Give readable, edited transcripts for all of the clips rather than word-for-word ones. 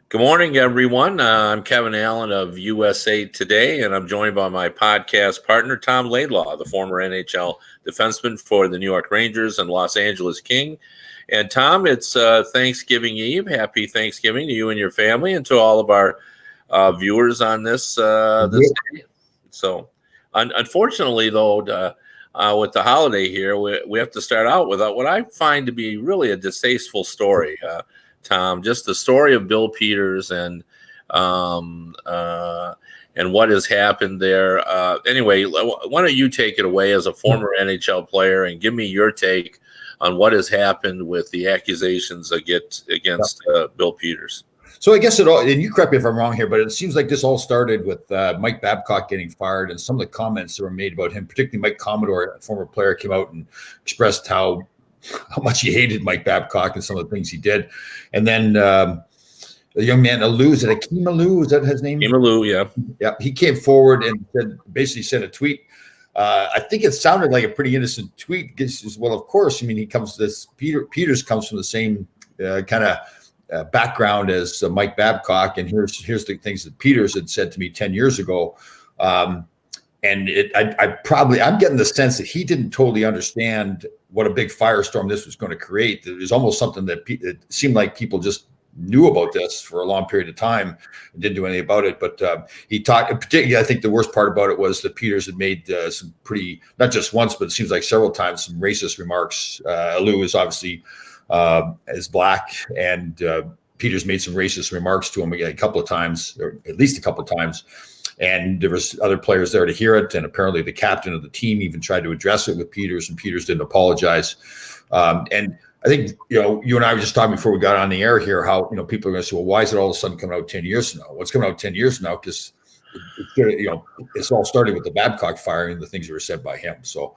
Good morning, everyone. I'm Kevin Allen of USA Today, and I'm joined by my podcast partner, Tom Laidlaw, the former NHL defenseman for the New York Rangers and Los Angeles King. And Tom, it's Thanksgiving Eve. Happy Thanksgiving to you and your family, and to all of our viewers on this day. So, unfortunately, though, with the holiday here, we have to start out with what I find to be really a distasteful story. Tom, just the story of Bill Peters and what has happened there. Anyway, why don't you take it away as a former NHL player and give me your take on what has happened with the accusations against Bill Peters? So I guess and you correct me if I'm wrong here, but it seems like this all started with Mike Babcock getting fired, and some of the comments that were made about him, particularly Mike Commodore, a former player, came out and expressed how much he hated Mike Babcock and some of the things he did. And then the young man, Alou, is it Akim Alou? Is that his name? Akim Alou, yeah. Yeah, he came forward and basically sent a tweet. I think it sounded like a pretty innocent tweet. Well, of course, I mean, Peters comes from the same kind of background as Mike Babcock, and here's the things that Peters had said to me 10 years ago. And I'm getting the sense that he didn't totally understand what a big firestorm this was going to create. It was almost something that it seemed like people just knew about this for a long period of time and didn't do anything about it. But he talked, particularly, I think the worst part about it was that Peters had made some pretty, not just once, but it seems like several times, some racist remarks. Alou is obviously is black, and Peters made some racist remarks to him a couple of times, or at least a couple of times. And there was other players there to hear it. And apparently the captain of the team even tried to address it with Peters, and Peters didn't apologize. And I think, you and I were just talking before we got on the air here, how, people are going to say, well, why is it all of a sudden coming out 10 years from now? What's coming out 10 years from now? Because, it's all started with the Babcock firing and the things that were said by him. So,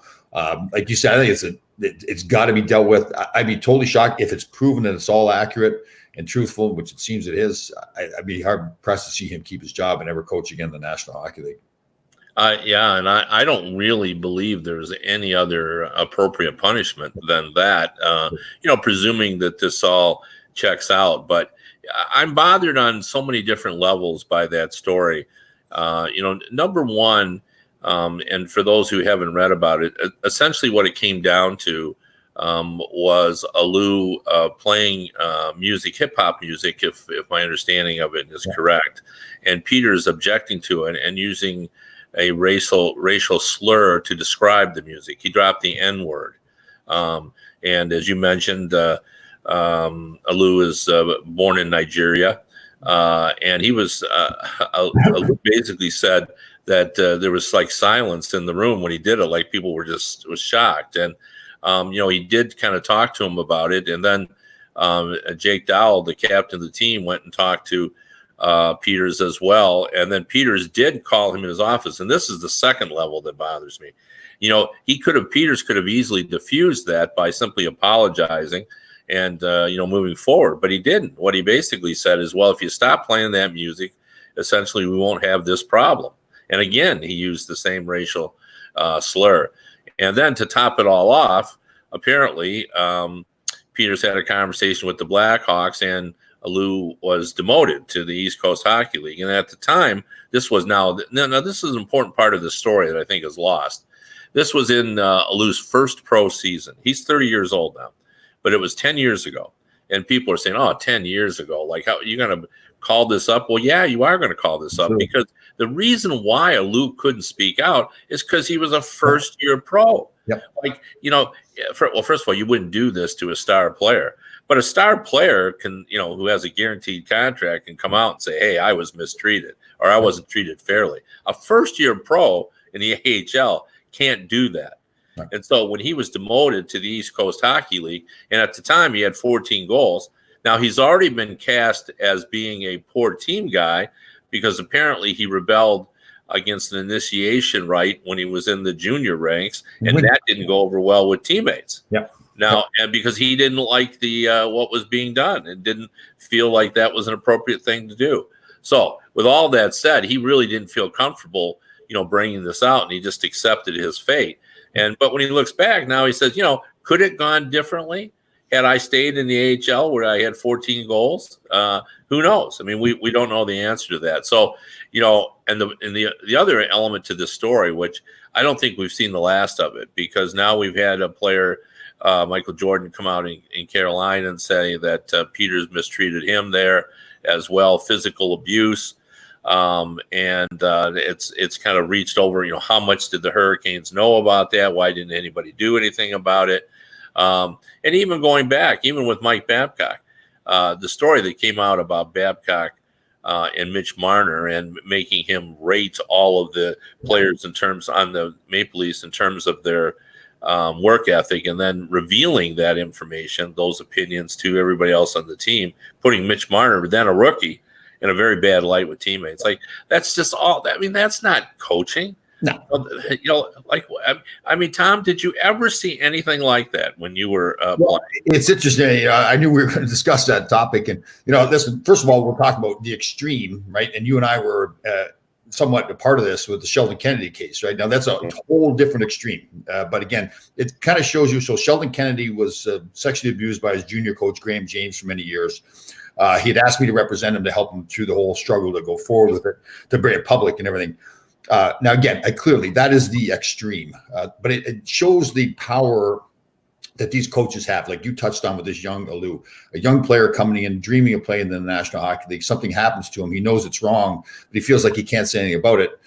like you said, I think it's got to be dealt with. I'd be totally shocked if it's proven that it's all accurate and truthful, which it seems it is. I'd be hard pressed to see him keep his job and never coach again in the National Hockey League. Yeah, and I don't really believe there's any other appropriate punishment than that, presuming that this all checks out. But I'm bothered on so many different levels by that story. Number one, and for those who haven't read about it, essentially what it came down to was Alou playing music, hip hop music, if my understanding of it is correct, and Peters objecting to it and using a racial slur to describe the music. He dropped the N-word, and as you mentioned, Alou is born in Nigeria, and he was Alou basically said that there was like silence in the room when he did it, like people was shocked. And he did kind of talk to him about it. And then Jake Dowell, the captain of the team, went and talked to Peters as well. And then Peters did call him in his office. And this is the second level that bothers me. Peters could have easily diffused that by simply apologizing and, moving forward. But he didn't. What he basically said is, well, if you stop playing that music, essentially we won't have this problem. And again, he used the same racial slur. And then to top it all off, apparently, Peters had a conversation with the Blackhawks, and Alou was demoted to the East Coast Hockey League. And at the time, this is an important part of the story that I think is lost. This was in Alou's first pro season. He's 30 years old now, but it was 10 years ago. And people are saying, 10 years ago, like, how are you going to call this up? Well, yeah, you are going to call this up, because the reason why Alou couldn't speak out is because he was a first-year pro. Yep. First of all, you wouldn't do this to a star player. But a star player can, who has a guaranteed contract, can come out and say, hey, I was mistreated, or I wasn't treated fairly. A first-year pro in the AHL can't do that. Right. And so when he was demoted to the East Coast Hockey League, and at the time he had 14 goals, now he's already been cast as being a poor team guy, because apparently he rebelled against an initiation right when he was in the junior ranks, and that didn't go over well with teammates. Yeah. Now, and because he didn't like the what was being done and didn't feel like that was an appropriate thing to do. So, with all that said, he really didn't feel comfortable, bringing this out, and he just accepted his fate. But when he looks back now, he says, could it gone differently? had I stayed in the AHL where I had 14 goals, who knows? I mean, we don't know the answer to that. So, and the other element to this story, which I don't think we've seen the last of it, because now we've had a player, Michael Jordan, come out in Carolina and say that Peters mistreated him there as well, physical abuse. And it's kind of reached over, how much did the Hurricanes know about that? Why didn't anybody do anything about it? And even going back, even with Mike Babcock, the story that came out about Babcock and Mitch Marner and making him rate all of the players on the Maple Leafs in terms of their work ethic, and then revealing that information, those opinions, to everybody else on the team, putting Mitch Marner, then a rookie, in a very bad light with teammates. Like, that's just all. I mean, that's not coaching. No. Tom, did you ever see anything like that when you were well, it's interesting. I knew we were going to discuss that topic. And, listen, first of all, we'll talk about the extreme, right? And you and I were somewhat a part of this with the Sheldon Kennedy case, right? Now, that's a whole different extreme. But again, it kind of shows you. So Sheldon Kennedy was sexually abused by his junior coach, Graham James, for many years. He had asked me to represent him to help him through the whole struggle to go forward with it, to bring it public and everything. Now, again, clearly that is the extreme, but it shows the power that these coaches have. Like you touched on with this young Alou, a young player coming in, dreaming of playing in the National Hockey League. Something happens to him. He knows it's wrong, but he feels like he can't say anything about it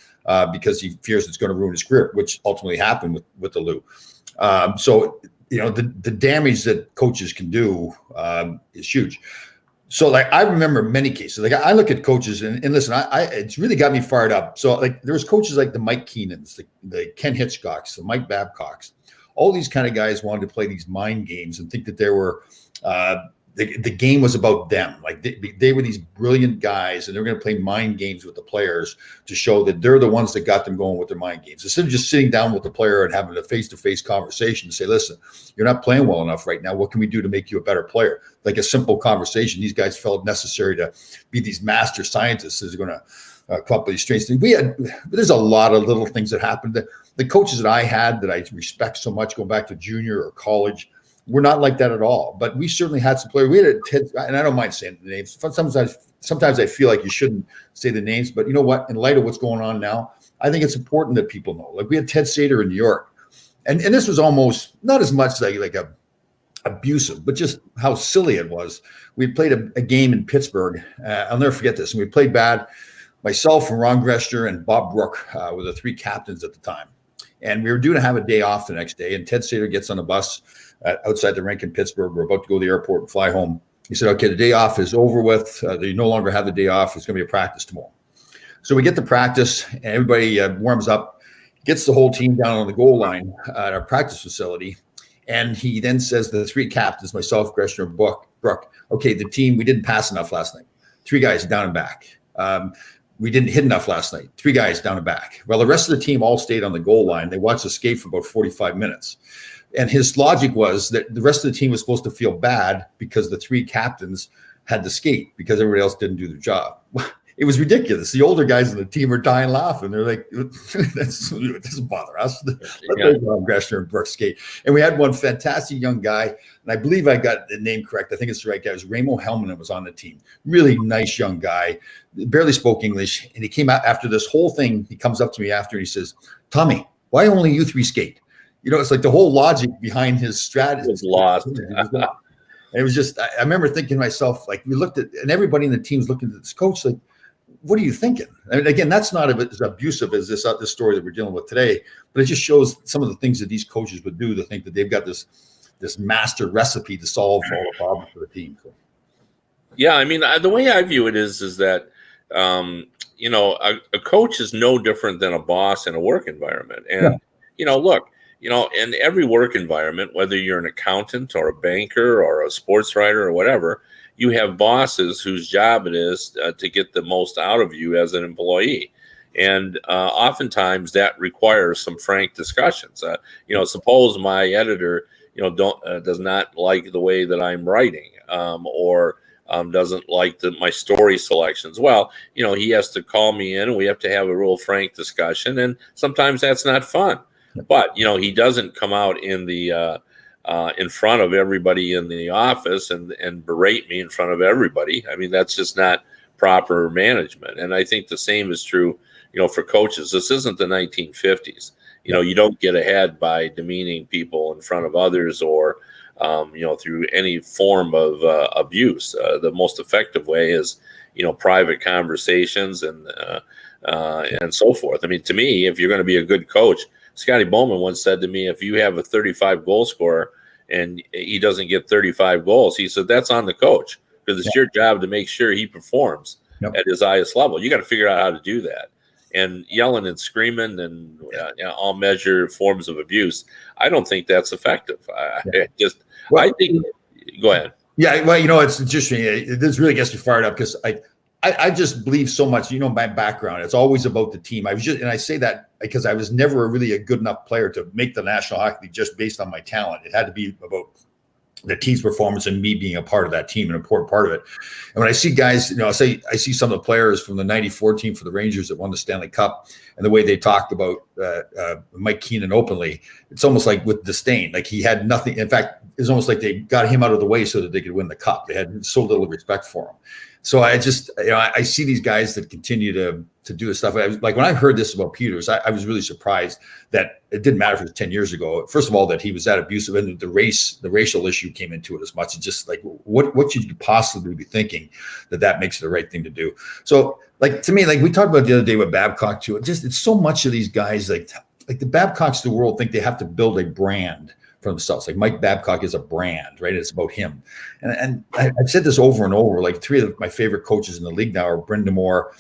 because he fears it's going to ruin his career, which ultimately happened with Alou. So, the damage that coaches can do is huge. So, like, I remember many cases. Like, I look at coaches and listen, it's really got me fired up. So, like, there was coaches like the Mike Keenans, the Ken Hitchcocks, the Mike Babcocks. All these kind of guys wanted to play these mind games and think that they were the game was about them. Like, they were these brilliant guys, and they're going to play mind games with the players to show that they're the ones that got them going with their mind games. Instead of just sitting down with the player and having a face-to-face conversation and say, listen, you're not playing well enough right now. What can we do to make you a better player? Like a simple conversation. These guys felt necessary to be these master scientists that are going to come up with these strange things. There's a lot of little things that happened. The coaches that I had that I respect so much, going back to junior or college, we're not like that at all. But we certainly had some players. We had and I don't mind saying the names. Sometimes I feel like you shouldn't say the names. But you know what? In light of what's going on now, I think it's important that people know. Like, we had Ted Sater in New York, and this was almost not as much like a abusive, but just how silly it was. We played a game in Pittsburgh. I'll never forget this. And we played bad. Myself and Ron Greshner and Bob Brook were the three captains at the time. And we were due to have a day off the next day. And Ted Sater gets on a bus outside the rink in Pittsburgh. We're about to go to the airport and fly home. He said, okay, the day off is over with. They no longer have the day off. It's going to be a practice tomorrow. So we get to practice, and everybody warms up, gets the whole team down on the goal line at our practice facility. And he then says to the three captains, myself, Greshner, Brook, okay, the team, we didn't pass enough last night. 3 guys down and back. We didn't hit enough last night. 3 guys down and back. Well, the rest of the team all stayed on the goal line. They watched us skate for about 45 minutes. And his logic was that the rest of the team was supposed to feel bad because the 3 captains had to skate because everybody else didn't do their job. It was ridiculous. The older guys in the team are dying laughing. They're like, it doesn't bother us. Let Greshner and Brooks skate. And we had one fantastic young guy, and I believe I got the name correct. I think it's the right guy. It was Ramo Helman was on the team. Really nice young guy, barely spoke English. And he came out after this whole thing. He comes up to me after and he says, Tommy, why only you 3 skate? It's like the whole logic behind his strategy was lost. And it was just, I remember thinking to myself, like, we looked at, and everybody in the team's looking at this coach, like, what are you thinking? And again, that's not as abusive as this story that we're dealing with today, but it just shows some of the things that these coaches would do to think that they've got this master recipe to solve all the problems for the team. So. Yeah, I mean, the way I view it is that a coach is no different than a boss in a work environment, and look. In every work environment, whether you're an accountant or a banker or a sports writer or whatever, you have bosses whose job it is to get the most out of you as an employee. And oftentimes that requires some frank discussions. Suppose my editor, does not like the way that I'm writing or doesn't like my story selections. Well, he has to call me in and we have to have a real frank discussion. And sometimes that's not fun. But, he doesn't come out in the in front of everybody in the office and berate me in front of everybody. I mean, that's just not proper management. And I think the same is true, for coaches. This isn't the 1950s. You don't get ahead by demeaning people in front of others or, through any form of abuse. The most effective way is, private conversations and so forth. I mean, to me, if you're going to be a good coach, Scotty Bowman once said to me, if you have a 35 goal scorer and he doesn't get 35 goals, he said, that's on the coach, because it's your job to make sure he performs at his highest level. You got to figure out how to do that. And yelling and screaming and all measured forms of abuse, I don't think that's effective. I think, go ahead. Yeah, well, it's interesting. This really gets me fired up because I just believe so much. My background, it's always about the team. And I say that because I was never really a good enough player to make the National Hockey League just based on my talent. It had to be about the team's performance and me being a part of that team, an important part of it. And when I see guys, I see some of the players from the '94 team for the Rangers that won the Stanley Cup, and the way they talked about Mike Keenan openly, it's almost like with disdain. Like he had nothing. In fact, it's almost like they got him out of the way so that they could win the cup. They had so little respect for him. So I just, I see these guys that continue to do this stuff. Like when I heard this about Peters, I was really surprised that it didn't matter if it was 10 years ago. First of all, that he was that abusive, and the racial issue came into it as much. It's just like, what should you possibly be thinking that makes it the right thing to do? So like, to me, like we talked about the other day with Babcock too, it's so much of these guys, like the Babcocks of the world think they have to build a brand for themselves. Like Mike Babcock is a brand, right? It's about him. And I've said this over and over, like three of my favorite coaches in the league now are Brendan Moore,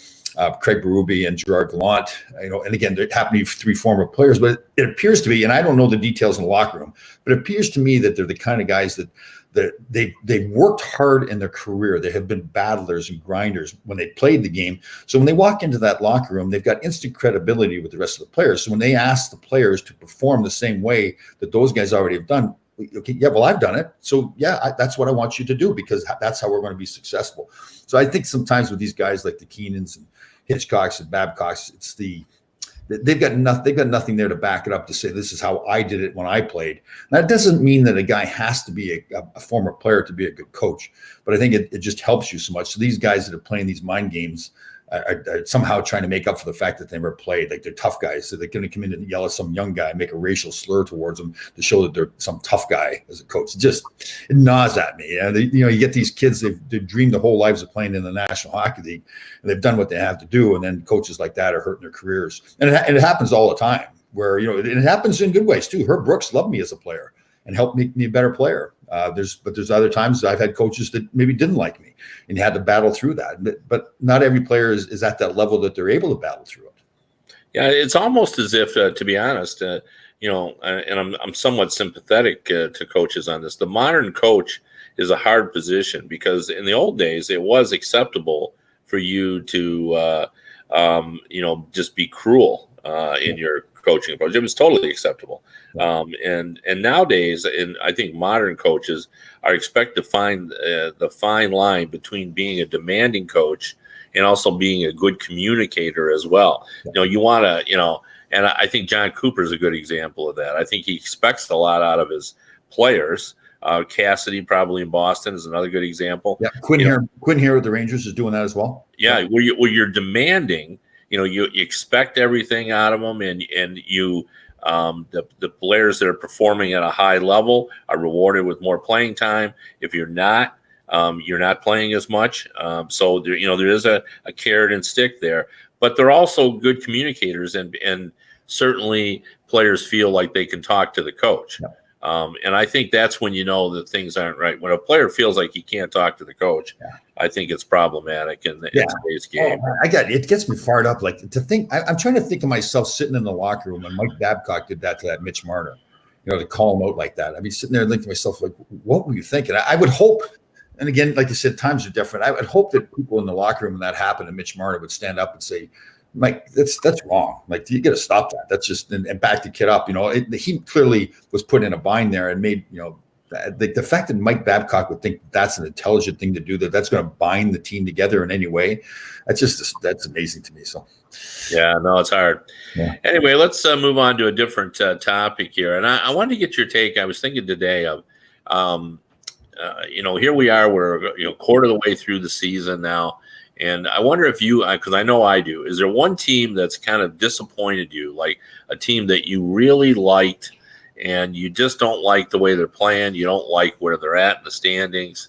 Craig Berube, and Gerard Gallant. And again, there happen to be three former players, but it appears to be, and I don't know the details in the locker room, but it appears to me that they're the kind of guys that they've worked hard in their career. They have been battlers and grinders when they played the game. So when they walk into that locker room, they've got instant credibility with the rest of the players. So when they ask the players to perform the same way that those guys already have done, okay, yeah, well, I've done it. So yeah, that's what I want you to do, because that's how we're going to be successful. So I think sometimes with these guys like the Keenans and Hitchcocks and Babcocks, they've got nothing there to back it up to say this is how I did it when I played. And that doesn't mean that a guy has to be a former player to be a good coach, but I think it just helps you so much. So these guys that are playing these mind games are somehow trying to make up for the fact that they never played. Like they're tough guys, so they're going to come in and yell at some young guy, make a racial slur towards them to show that they're some tough guy as a coach. It gnaws at me. You get these kids, they've dreamed their whole lives of playing in the National Hockey League, and they've done what they have to do, and then coaches like that are hurting their careers. And it happens all the time. Where it happens in good ways too. Herb Brooks loved me as a player and helped make me a better player. There's other times I've had coaches that maybe didn't like me and had to battle through that. But not every player is at that level that they're able to battle through it. Yeah, it's almost as if, to be honest, and I'm somewhat sympathetic to coaches on this. The modern coach is a hard position, because in the old days it was acceptable for you to just be cruel in your coaching approach. It was totally acceptable. And nowadays, and I think modern coaches are expected to find the fine line between being a demanding coach and also being a good communicator as well. You want to, and I think John Cooper is a good example of that. I think he expects a lot out of his players. Cassidy, probably in Boston, is another good example. Yeah, Quinn here with the Rangers is doing that as well. Yeah, where you're demanding, you expect everything out of them, and you the players that are performing at a high level are rewarded with more playing time. If you're not playing as much. So there is a carrot and stick there, but they're also good communicators, and certainly players feel like they can talk to the coach. Yeah. And I think that's when you know that things aren't right. When a player feels like he can't talk to the coach, I think it's problematic in today's game. I got it. It gets me fired up. Like to think, I'm trying to think of myself sitting in the locker room when Mike Babcock did that to that Mitch Marner, to call him out like that. I'd be sitting there and thinking to myself, like, what were you thinking? I would hope, and again, like you said, times are different. I would hope that people in the locker room when that happened to Mitch Marner would stand up and say, Mike, that's wrong. Like, you got to stop that. That's just and back the kid up. He clearly was put in a bind there and made the fact that Mike Babcock would think that's an intelligent thing to do, that's going to bind the team together in any way, that's amazing to me. So, yeah, no, it's hard. Yeah. Anyway, let's move on to a different topic here, and I wanted to get your take. I was thinking today of, here we are, we're quarter of the way through the season now, and I wonder if you, because I know I do, is there one team that's kind of disappointed you, like a team that you really liked, and you just don't like the way they're playing, you don't like where they're at in the standings,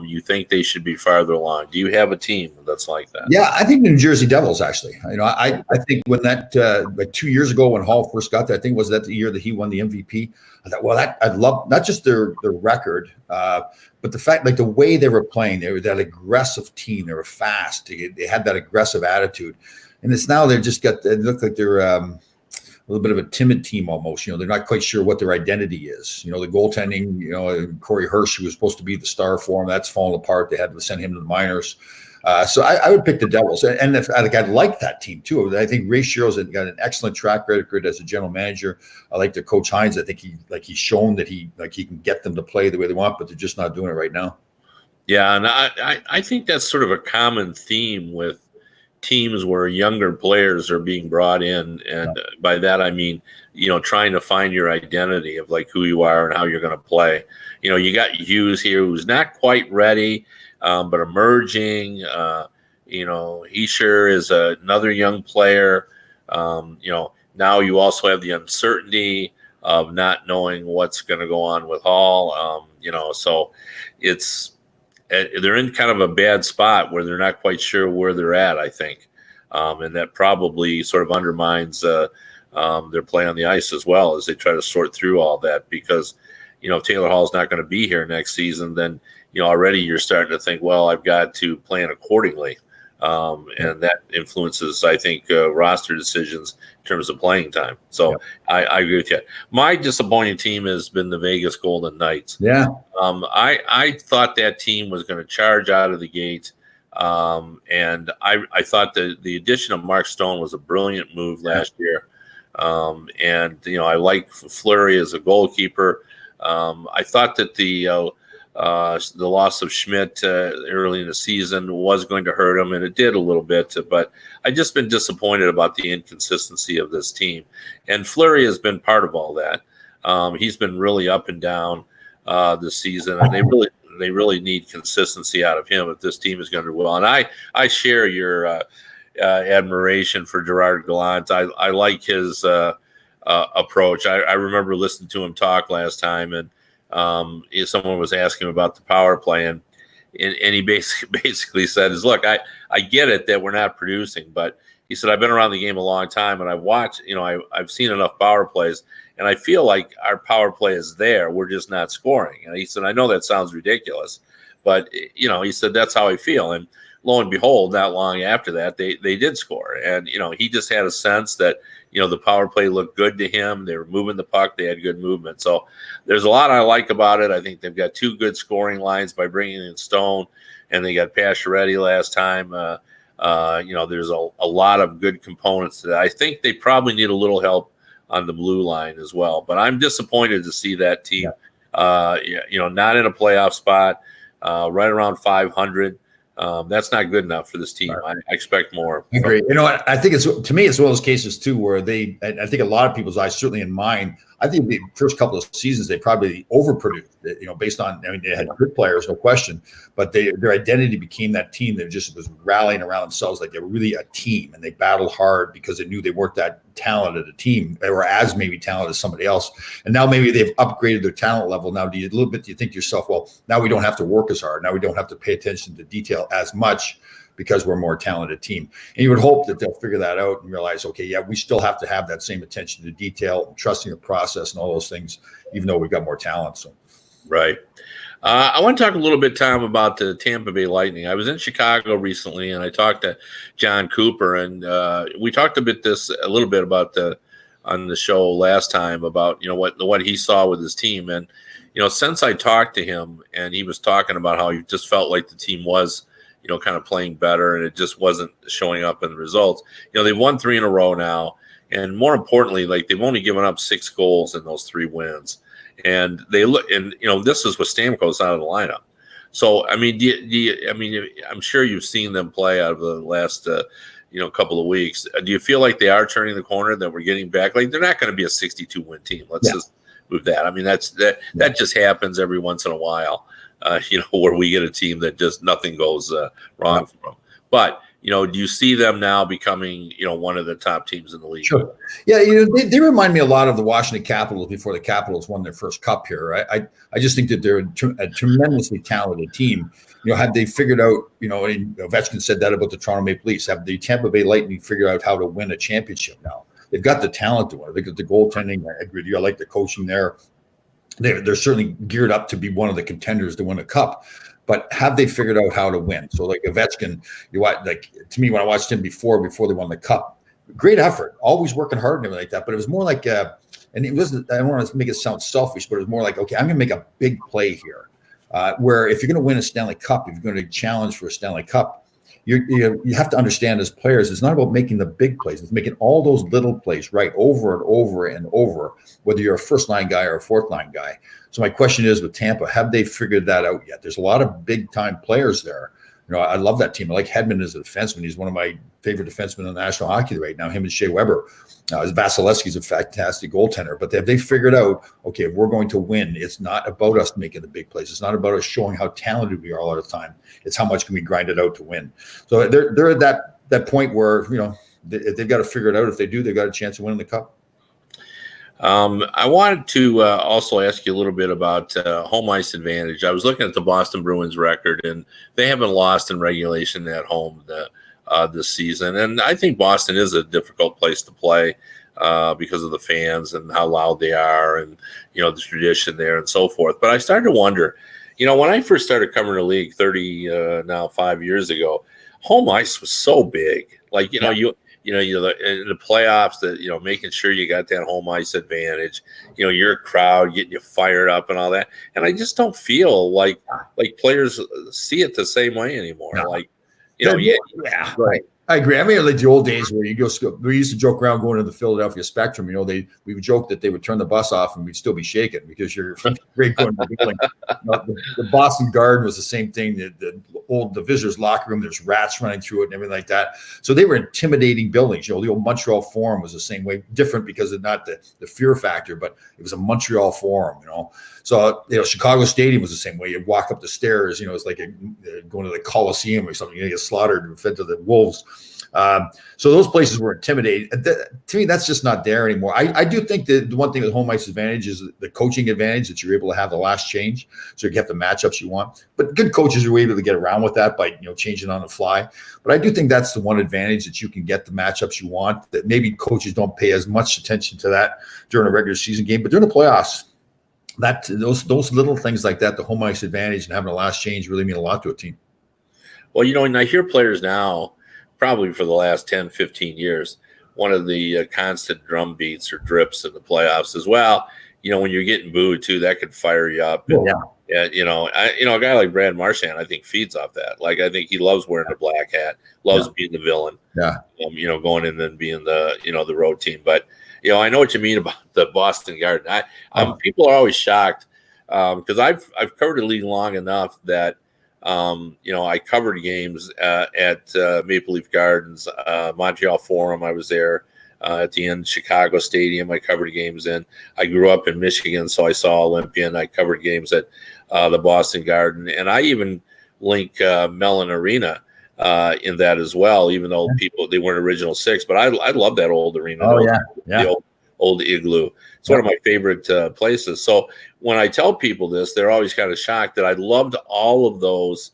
you think they should be farther along? Do you have a team that's like that? Yeah, I think the New Jersey Devils, actually. I think when that like 2 years ago when Hall first got there, I think was that the year that he won the MVP. I thought, well, I'd love not just their record, but the fact, like the way they were playing. They were that aggressive team. They were fast. They had that aggressive attitude, and it's now they've just got. They look like they're a little bit of a timid team almost. They're not quite sure what their identity is. The goaltending. Corey Hirsch, who was supposed to be the star for them, that's fallen apart. They had to send him to the minors. So I would pick the Devils, and I like that team too. I think Ray Shero's got an excellent track record as a general manager. I like their coach Hines. I think he's shown that he can get them to play the way they want, but they're just not doing it right now. Yeah, and I think that's sort of a common theme with teams where younger players are being brought in, and by that I mean trying to find your identity of like who you are and how you're going to play. You got Hughes here, who's not quite ready. But emerging, he sure is another young player. Now you also have the uncertainty of not knowing what's going to go on with Hall. So they're in kind of a bad spot where they're not quite sure where they're at, I think. And that probably sort of undermines their play on the ice as well as they try to sort through all that, because, if Taylor Hall's not going to be here next season, then already you're starting to think, well, I've got to plan accordingly. And that influences, I think, roster decisions in terms of playing time. So I agree with you. My disappointing team has been the Vegas Golden Knights. Yeah. I thought that team was going to charge out of the gate. And I thought the addition of Mark Stone was a brilliant move last year. And I like Fleury as a goalkeeper. I thought that the loss of Schmidt early in the season was going to hurt him, and it did a little bit. But I've just been disappointed about the inconsistency of this team. And Fleury has been part of all that. He's been really up and down this season, and they really need consistency out of him if this team is going to do well. And I share your admiration for Gerard Gallant. I like his approach. I remember listening to him talk last time, and someone was asking about the power play, and he basically said, look, I get it that we're not producing, but he said, I've been around the game a long time, and I've watched, I've seen enough power plays, and I feel like our power play is there. We're just not scoring. And he said, I know that sounds ridiculous, but he said, that's how I feel. And lo and behold, not long after that, they did score. And, he just had a sense that, the power play looked good to him. They were moving the puck. They had good movement. So there's a lot I like about it. I think they've got two good scoring lines by bringing in Stone, and they got Pacioretty last time. There's a lot of good components to that. I think they probably need a little help on the blue line as well. But I'm disappointed to see that team, not in a playoff spot, right around 500. That's not good enough for this team. I expect more. I agree. I think it's one of those cases too where I think a lot of people's eyes, certainly in mine, I think the first couple of seasons they probably overproduced. Based on they had good players, no question, but their identity became that team that just was rallying around themselves like they were really a team, and they battled hard because they knew they weren't that talented a team. They were as maybe talented as somebody else, and now maybe they've upgraded their talent level. Now, do you think to yourself, well, now we don't have to work as hard. Now we don't have to pay attention to detail as much, because we're a more talented team. And you would hope that they'll figure that out and realize, okay, yeah, we still have to have that same attention to detail, trusting the process and all those things, even though we've got more talent. So, right. I want to talk a little bit, Tom, about the Tampa Bay Lightning. I was in Chicago recently, and I talked to John Cooper, and we talked a little bit about on the show last time about what he saw with his team. And since I talked to him, and he was talking about how he just felt like the team was kind of playing better, and it just wasn't showing up in the results. They've won 3 in a row now, and more importantly, like they've only given up 6 goals in those 3 wins. and they look, and this is with Stamkos out of the lineup. So I mean, I'm sure you've seen them play out of the last couple of weeks. Do you feel like they are turning the corner, that we're getting back? Like, they're not going to be a 62 win team. Let's just move that. I mean, that just happens every once in a while, where we get a team that just nothing goes wrong for them. But do you see them now becoming one of the top teams in the league? Sure. Yeah, they remind me a lot of the Washington Capitals before the Capitals won their first cup here. I just think that they're a tremendously talented team. Have they figured out, and Ovechkin said that about the Toronto Maple Leafs, have the Tampa Bay Lightning figured out how to win a championship now? They've got the talent to win it. They got the goaltending. I agree with you. I like the coaching there. They're certainly geared up to be one of the contenders to win a cup. But have they figured out how to win? So like Ovechkin, to me, when I watched him before they won the cup, great effort, always working hard and everything like that. But it was more like, and it wasn't, I don't want to make it sound selfish, but it was more like, okay, I'm going to make a big play here. Where if you're going to win a Stanley Cup, if you're going to challenge for a Stanley Cup, you have to understand as players, it's not about making the big plays. It's making all those little plays right over and over and over, whether you're a first line guy or a fourth line guy. So my question is, with Tampa, have they figured that out yet? There's a lot of big time players there. I love that team. I like Hedman as a defenseman. He's one of my favorite defensemen in the National Hockey League right now, him and Shea Weber. Vasilevsky's a fantastic goaltender. But have they figured out, okay, if we're going to win, it's not about us making the big plays. It's not about us showing how talented we are all the time. It's how much can we grind it out to win. So they're at that point where, they've got to figure it out. If they do, they've got a chance of winning the cup. I wanted to also ask you a little bit about home ice advantage. I was looking at the Boston Bruins record, and they haven't lost in regulation at home this season. And I think Boston is a difficult place to play because of the fans and how loud they are, and the tradition there and so forth. But I started to wonder, when I first started covering the league 5 years ago, home ice was so big. Like in the playoffs, that making sure you got that home ice advantage, your crowd getting you fired up and all that. And I just don't feel like players see it the same way anymore. No. Like, right. I agree. I mean, like the old days where we used to joke around going to the Philadelphia Spectrum. We would joke that they would turn the bus off and we'd still be shaking because you're great going to the building. The Boston Garden was the same thing. The visitors' locker room, there's rats running through it and everything like that. So they were intimidating buildings. The old Montreal Forum was the same way, different because of not the fear factor, but it was a Montreal Forum. So Chicago Stadium was the same way. You'd walk up the stairs. It's like going to the Coliseum or something. You get slaughtered and fed to the wolves. So those places were intimidating. To me, that's just not there anymore. I do think that the one thing with home ice advantage is the coaching advantage, that you're able to have the last change, so you have the matchups you want. But good coaches are able to get around with that by changing on the fly. But I do think that's the one advantage, that you can get the matchups you want. That maybe coaches don't pay as much attention to that during a regular season game, but during the playoffs, those little things like that, the home ice advantage and having the last change, really mean a lot to a team. Well, and I hear players now, probably for the last 10, 15 years, one of the constant drum beats or drips in the playoffs as well. When you're getting booed too, that could fire you up. And, a guy like Brad Marchand, I think, feeds off that. Like, I think he loves wearing the black hat, loves being the villain. Yeah. Going in and being the road team. But I know what you mean about the Boston Garden. People are always shocked because I've covered the league long enough that I covered games at Maple Leaf Gardens, Montreal Forum. I was there at the end, Chicago Stadium. I covered games in. I grew up in Michigan, so I saw Olympian. I covered games at the Boston Garden, and I even link Mellon Arena in that as well. Even though they weren't original six, but I love that old arena. The old Igloo. It's one of my favorite places. So when I tell people this, they're always kind of shocked that I loved all of those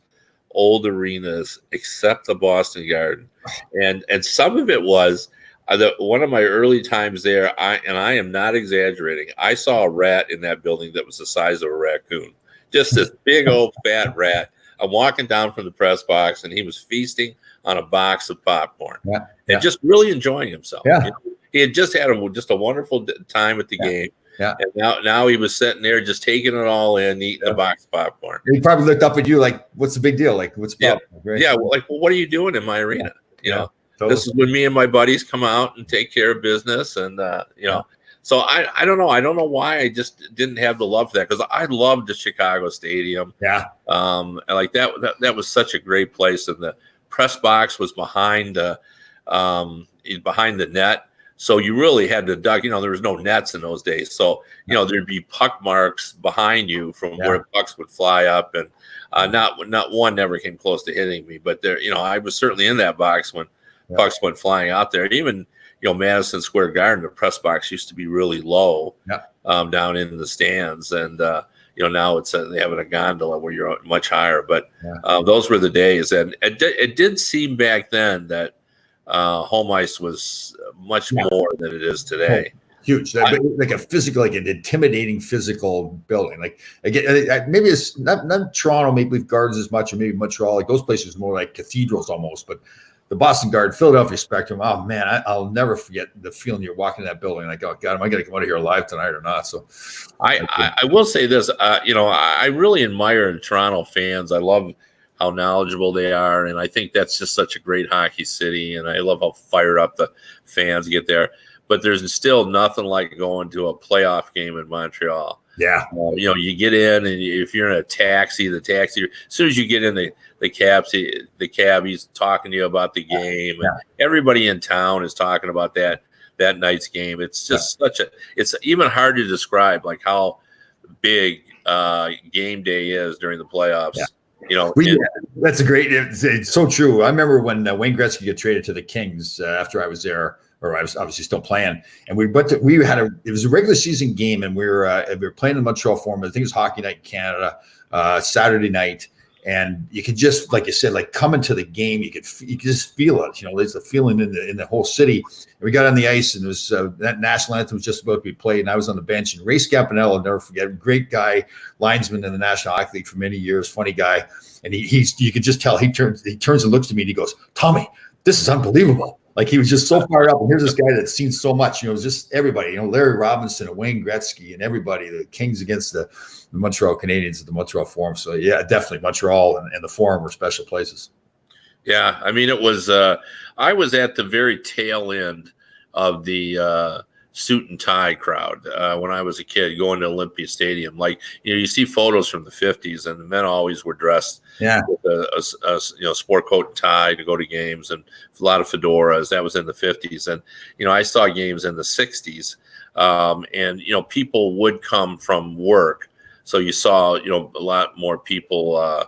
old arenas except the Boston Garden. And some of it was one of my early times there, I am not exaggerating, I saw a rat in that building that was the size of a raccoon. Just this big old fat rat. I'm walking down from the press box, and he was feasting on a box of popcorn and just really enjoying himself. Yeah. He had just had a wonderful time at the game. Yeah. And now he was sitting there just taking it all in, eating a box of popcorn. He probably looked up at you like, what's the big deal? Like, what's the problem? Right? Yeah. Well, what are you doing in my arena? Totally. This is when me and my buddies come out and take care of business. And, So I don't know. I don't know why I just didn't have the love for that, because I loved the Chicago Stadium. Yeah. And like that was such a great place, and the press box was behind the net. So you really had to duck. There was no nets in those days, so there'd be puck marks behind you from where pucks would fly up, and not one never came close to hitting me. But there, I was certainly in that box when pucks went flying out there. And even Madison Square Garden, the press box used to be really low down in the stands, and now they have a gondola where you're much higher. But those were the days, and it did seem back then that home ice was much more than it is today. Huge, like a physical, like an intimidating physical building. Like again, maybe it's not Toronto Maple Leaf Gardens as much, or maybe Montreal. Like those places more like cathedrals almost. But the Boston Garden, Philadelphia Spectrum. Oh man, I'll never forget the feeling you're walking in that building. Like, oh God, am I going to come out of here alive tonight or not? So, I will say this. I really admire the Toronto fans. I love how knowledgeable they are, and I think that's just such a great hockey city. And I love how fired up the fans get there. But there's still nothing like going to a playoff game in Montreal. Yeah. You get in, and if you're in a taxi, as soon as you get in the cab, he's talking to you about the game. And everybody in town is talking about that night's game. It's just it's even hard to describe like how big game day is during the playoffs. Yeah. That's it's so true. I remember when Wayne Gretzky got traded to the Kings after I was there, or I was obviously still playing, and it was a regular season game, and we were playing in Montreal Forum. I think it was Hockey Night in Canada, Saturday night, and you could just, like you said, like coming to the game, you could just feel it. There's a feeling in the whole city. And we got on the ice, and it was that national anthem was just about to be played, and I was on the bench. And Ray Scampanello, I'll never forget, great guy, linesman in the National Hockey League for many years, funny guy, and you could just tell he turns and looks to me, and he goes, "Tommy, this is unbelievable." Like he was just so fired up. And here's this guy that's seen so much, just everybody, Larry Robinson and Wayne Gretzky and everybody, the Kings against the Montreal Canadiens at the Montreal Forum. So yeah, definitely Montreal and the Forum were special places. Yeah. I mean, it was, I was at the very tail end of the suit and tie crowd when I was a kid going to Olympia Stadium. Like, you see photos from the 50s, and the men always were dressed with a sport coat and tie to go to games, and a lot of fedoras. That was in the 50s. And I saw games in the 60s, and people would come from work, so you saw a lot more people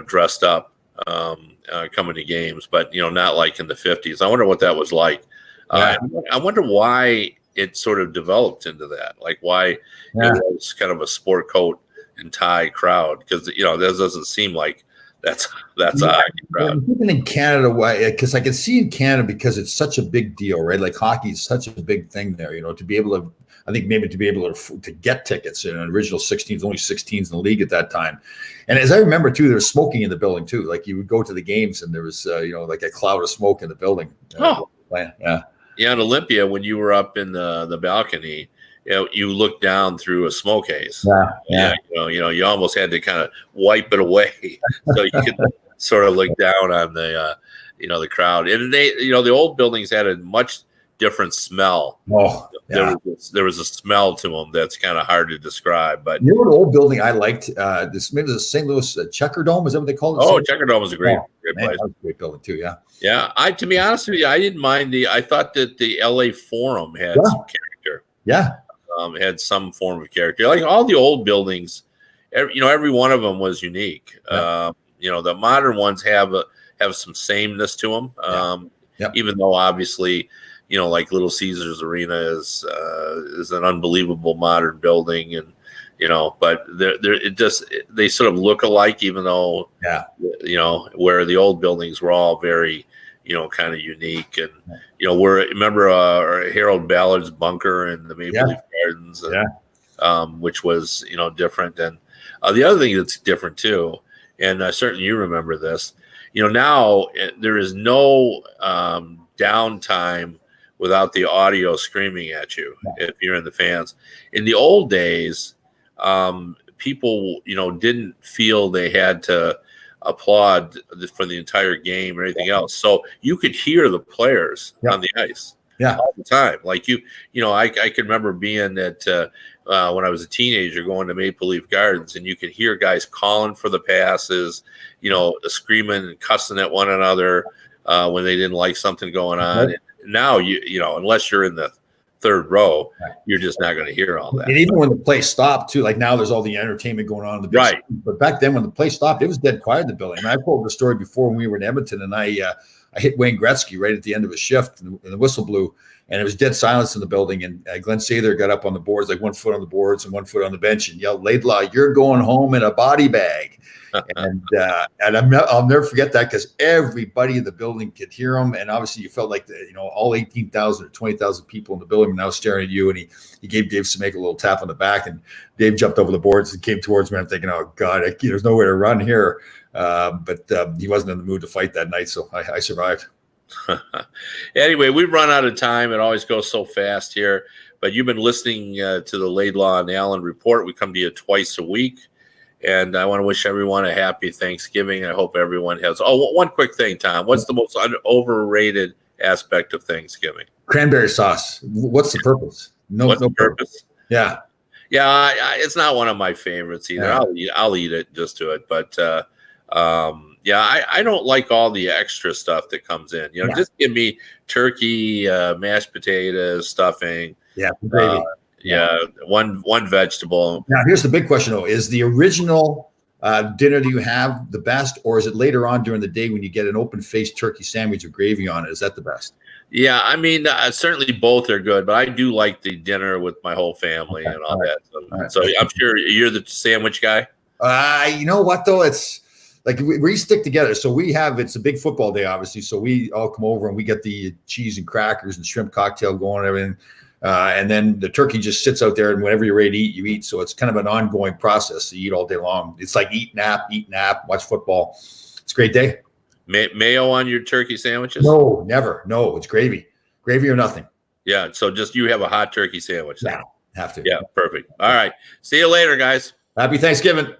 dressed up coming to games, but not like in the 50s. I wonder what that was like. I wonder why it sort of developed into that, like why it was kind of a sport coat and tie crowd, because that doesn't seem like that's a hockey crowd. Even in Canada, why? Because I can see in Canada, because it's such a big deal, right? Like hockey is such a big thing there. To be able to, I think maybe to be able to get tickets in an original 16s, only 16s in the league at that time. And as I remember too, there was smoking in the building too. Like you would go to the games, and there was like a cloud of smoke in the building. Yeah, in Olympia, when you were up in the balcony, you looked down through a smoke haze. You almost had to kind of wipe it away so you could sort of look down on the the crowd. And the old buildings had a much different smell. There was a smell to them that's kind of hard to describe. But an old building I liked, maybe the St. Louis Checker Dome, is that what they call it? Oh, Checker Dome was a great place. That was a great building too. Yeah. To be honest with you, I didn't mind I thought that the LA Forum had some character. Yeah. Had some form of character. Like all the old buildings, every one of them was unique. The modern ones have some sameness to them. Even though obviously, like Little Caesars Arena is an unbelievable modern building, and but they sort of look alike, even though where the old buildings were all very kind of unique. And remember Harold Ballard's bunker in the Maple Leaf Gardens, which was different. And the other thing that's different too, and certainly you remember this, now there is no downtime without the audio screaming at you if you're in the fans. In the old days, people didn't feel they had to applaud for the entire game or anything else, so you could hear the players on the ice. Yeah. all the time. Like I can remember being at when I was a teenager going to Maple Leaf Gardens, and you could hear guys calling for the passes, screaming and cussing at one another when they didn't like something going on. Right. And now unless you're in the third row, you're just not going to hear all that. And even when the play stopped too, like now there's all the entertainment going on in the big Right. screen. But back then when the play stopped, it was dead quiet in the building. And I told the story before when we were in Edmonton, and I hit Wayne Gretzky right at the end of his shift, and the whistle blew, and it was dead silence in the building. And Glenn Sather got up on the boards, like 1 foot on the boards and 1 foot on the bench, and yelled, "Laidlaw, you're going home in a body bag." and I'll never forget that, because everybody in the building could hear him, and obviously you felt like all 18,000 or 20,000 people in the building were now staring at you. And he gave Dave Semeka a little tap on the back, and Dave jumped over the boards and came towards me. I'm thinking, oh God, there's nowhere to run here. But he wasn't in the mood to fight that night, so I survived. Anyway, we've run out of time. It always goes so fast here. But you've been listening to the Laidlaw and Allen Report. We come to you twice a week. And I want to wish everyone a happy Thanksgiving. I hope everyone has. Oh, one quick thing, Tom. What's the most overrated aspect of Thanksgiving? Cranberry sauce. What's the purpose? What's the purpose? Yeah. Yeah, it's not one of my favorites either. Yeah. I'll eat it just to it. But, I don't like all the extra stuff that comes in. Just give me turkey, mashed potatoes, stuffing. Yeah, gravy. One vegetable. Now, here's the big question, though. Is the original dinner that you have the best, or is it later on during the day when you get an open-faced turkey sandwich with gravy on it? Is that the best? Yeah, I mean, certainly both are good, but I do like the dinner with my whole family and all that. So I'm sure you're the sandwich guy. You know what, though? It's like we stick together. So it's a big football day, obviously. So we all come over and we get the cheese and crackers and shrimp cocktail going and everything. And then the turkey just sits out there, and whenever you're ready to eat, you eat. So it's kind of an ongoing process. You eat all day long. It's like eat, nap, watch football. It's a great day. Mayo on your turkey sandwiches? No, never. No, it's gravy or nothing. Yeah. So just you have a hot turkey sandwich. Yeah, have to. Yeah, perfect. All right. See you later, guys. Happy Thanksgiving.